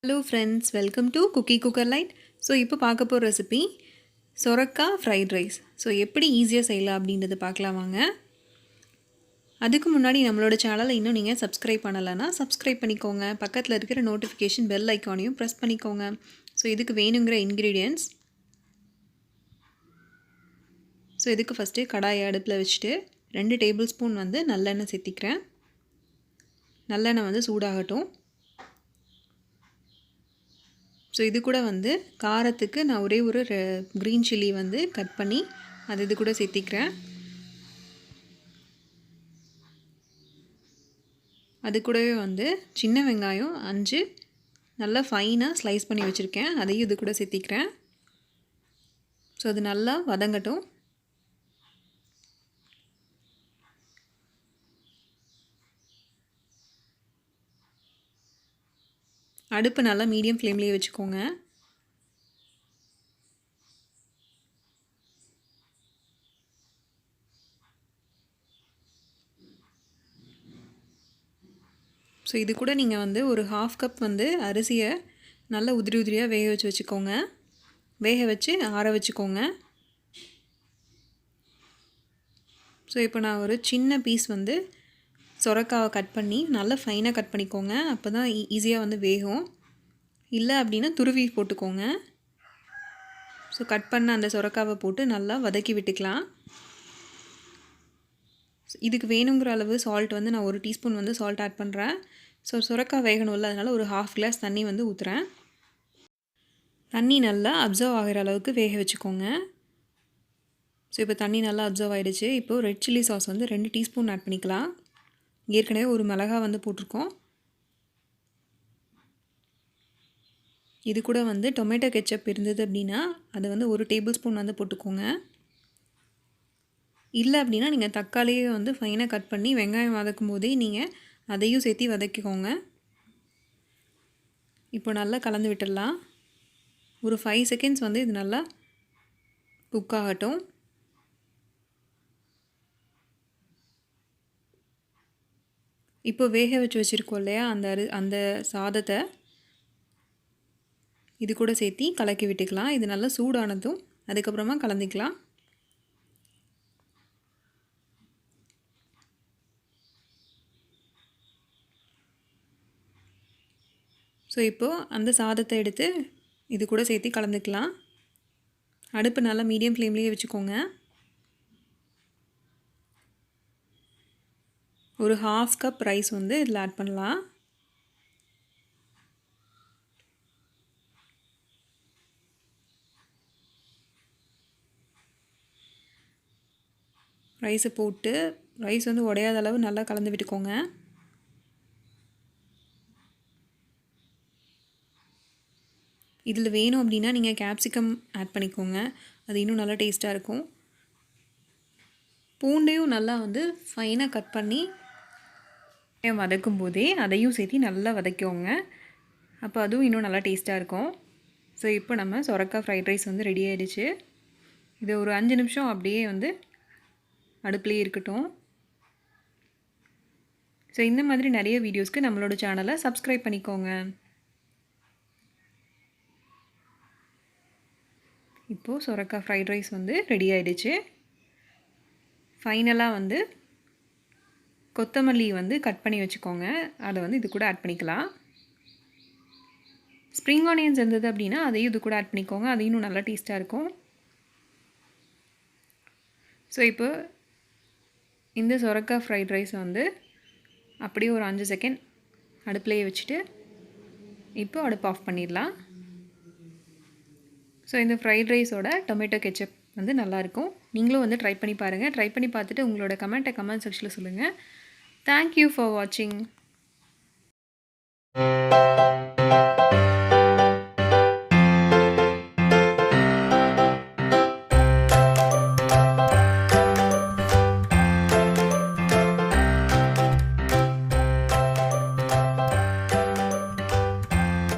Hello friends, welcome to Cookie Cooker Light. So இப்போ பார்க்க போகிற ரெசிபி சொரக்காய் ஃப்ரைட் ரைஸ். ஸோ எப்படி ஈஸியாக செய்யலாம் அப்படின்றத பார்க்கலாம் வாங்க. அதுக்கு முன்னாடி நம்மளோட சேனலை இன்னும் நீங்கள் சப்ஸ்கிரைப் பண்ணலைன்னா சப்ஸ்கிரைப் பண்ணிக்கோங்க. பக்கத்தில் இருக்கிற நோட்டிஃபிகேஷன் பெல் ஐக்கானையும் ப்ரெஸ் பண்ணிக்கோங்க. ஸோ இதுக்கு வேணுங்கிற இன்க்ரீடியன்ட்ஸ். ஸோ இதுக்கு ஃபஸ்ட்டு கடாயை அடுப்பில் வச்சுட்டு 2 டேபிள் ஸ்பூன் வந்து நல்லெண்ணெய் சேர்த்திக்கிறேன். நல்லெண்ணெய் வந்து சூடாகட்டும். ஸோ இது கூட வந்து காரத்துக்கு நான் ஒரே ஒரு க்ரீன் சில்லி வந்து கட் பண்ணி அது இது கூட சேர்த்திக்கிறேன். அது கூடவே வந்து சின்ன வெங்காயம் 5 நல்லா ஃபைனாக ஸ்லைஸ் பண்ணி வச்சுருக்கேன், அதையும் இது கூட சேர்த்திக்கிறேன். ஸோ அது நல்லா வதங்கட்டும். அடுப்பு நல்லா மீடியம் ஃப்ளேம்லேயே வச்சுக்கோங்க. ஸோ இது கூட நீங்கள் வந்து ஒரு 1/2 கப் வந்து அரிசியை நல்லா உதிரி உதிரியாக வேக வச்சுக்கோங்க. வேக வச்சு ஆற வச்சுக்கோங்க. ஸோ இப்போ நான் ஒரு சின்ன பீஸ் வந்து சொரக்காவை கட் பண்ணி நல்லா ஃபைனாக கட் பண்ணிக்கோங்க. அப்போ தான் ஈஸியாக வந்து வேகும். இல்லை அப்படின்னா துருவி போட்டுக்கோங்க. ஸோ கட் பண்ண அந்த சொரக்காவை போட்டு நல்லா வதக்கி விட்டுக்கலாம். இதுக்கு வேணுங்கிற அளவு சால்ட் வந்து நான் 1 டீஸ்பூன் வந்து சால்ட் ஆட் பண்ணுறேன். ஸோ சொரக்காய் வேகணும்ல, அதனால் ஒரு 1/2 கிளாஸ் தண்ணி வந்து ஊற்றுறேன். தண்ணி நல்லா அப்சர்வ் ஆகிற அளவுக்கு வேக வச்சுக்கோங்க. ஸோ இப்போ தண்ணி நல்லா அப்சர்வ் ஆகிடுச்சு. இப்போது ரெட் சில்லி சாஸ் வந்து 2 டீஸ்பூன் ஆட் பண்ணிக்கலாம். ஏற்கனவே ஒரு மிளகாய் வந்து போட்டிருக்கோம். இது கூட வந்து டொமேட்டோ கெச்சப் இருந்தது அப்படின்னா அது வந்து 1 டேபிள் ஸ்பூன் வந்து போட்டுக்கோங்க. இல்லை அப்படின்னா நீங்கள் தக்காளியை வந்து ஃபைனாக கட் பண்ணி வெங்காயம் வதக்கும் போதே நீங்கள் அதையும் சேர்த்து வதக்கிக்கோங்க. இப்போ நல்லா கலந்து விட்டுடலாம். ஒரு 5 செகண்ட்ஸ் வந்து இது நல்லா குக் ஆகட்டும். இப்போ வேக வச்சு வச்சுருக்கோம் இல்லையா, அந்த சாதத்தை இது கூட சேர்த்து கலக்கி விட்டுக்கலாம். இது நல்லா சூடானதும் அதுக்கப்புறமா கலந்துக்கலாம். ஸோ இப்போது அந்த சாதத்தை எடுத்து இது கூட சேர்த்து கலந்துக்கலாம். அடுப்பு நல்லா மீடியம் ஃப்ளேம்லேயே வச்சுக்கோங்க. ஒரு 1/2 கப் ரைஸ் வந்து இதில் ஆட் பண்ணலாம். ரைஸை போட்டு ரைஸ் வந்து உடையாத அளவு நல்லா கலந்து விட்டுக்கோங்க. இதில் வேணும் அப்படின்னா நீங்கள் கேப்சிகம் ஆட் பண்ணிக்கோங்க, அது இன்னும் நல்லா டேஸ்ட்டாக இருக்கும். பூண்டையும் நல்லா வந்து ஃபைனாக கட் பண்ணி வதக்கும் போதே அதையும் சேர்த்து நல்லா வதக்கிக்கோங்க. அப்போ அதுவும் இன்னும் நல்லா டேஸ்ட்டாக இருக்கும். ஸோ இப்போ நம்ம சொரக்காய் ஃப்ரைட் ரைஸ் வந்து ரெடி ஆகிடுச்சு. இது ஒரு 5 நிமிஷம் அப்படியே வந்து அடுப்புலேயே இருக்கட்டும். ஸோ இந்த மாதிரி நிறைய வீடியோஸ்க்கு நம்மளோட சேனலை சப்ஸ்கிரைப் பண்ணிக்கோங்க. இப்போது சொரக்காய் ஃப்ரைட் ரைஸ் வந்து ரெடி ஆகிடுச்சு. ஃபைனலாக வந்து கொத்தமல்லி வந்து கட் பண்ணி வச்சுக்கோங்க, அதை வந்து இது கூட ஆட் பண்ணிக்கலாம். ஸ்ப்ரிங் ஆனியன்ஸ் இருந்தது அப்படின்னா அதையும் இது கூட ஆட் பண்ணிக்கோங்க, அது இன்னும் நல்லா டேஸ்ட்டாக இருக்கும். ஸோ இப்போ இந்த சொரக்காய் ஃப்ரைட் ரைஸ் வந்து அப்படியே ஒரு 5 செகண்ட் அடுப்புலேயே வச்சுட்டு இப்போ அடுப்பு ஆஃப் பண்ணிடலாம். ஸோ இந்த ஃப்ரைட் ரைஸோட டொமேட்டோ கெச்சப் வந்து நல்லாயிருக்கும். நீங்களும் வந்து ட்ரை பண்ணி பாருங்கள். ட்ரை பண்ணி பார்த்துட்டு உங்களோட கமெண்ட்டை கமெண்ட் செக்ஷனில் சொல்லுங்கள். தேங்க்யூ ஃபார் வாட்சிங்.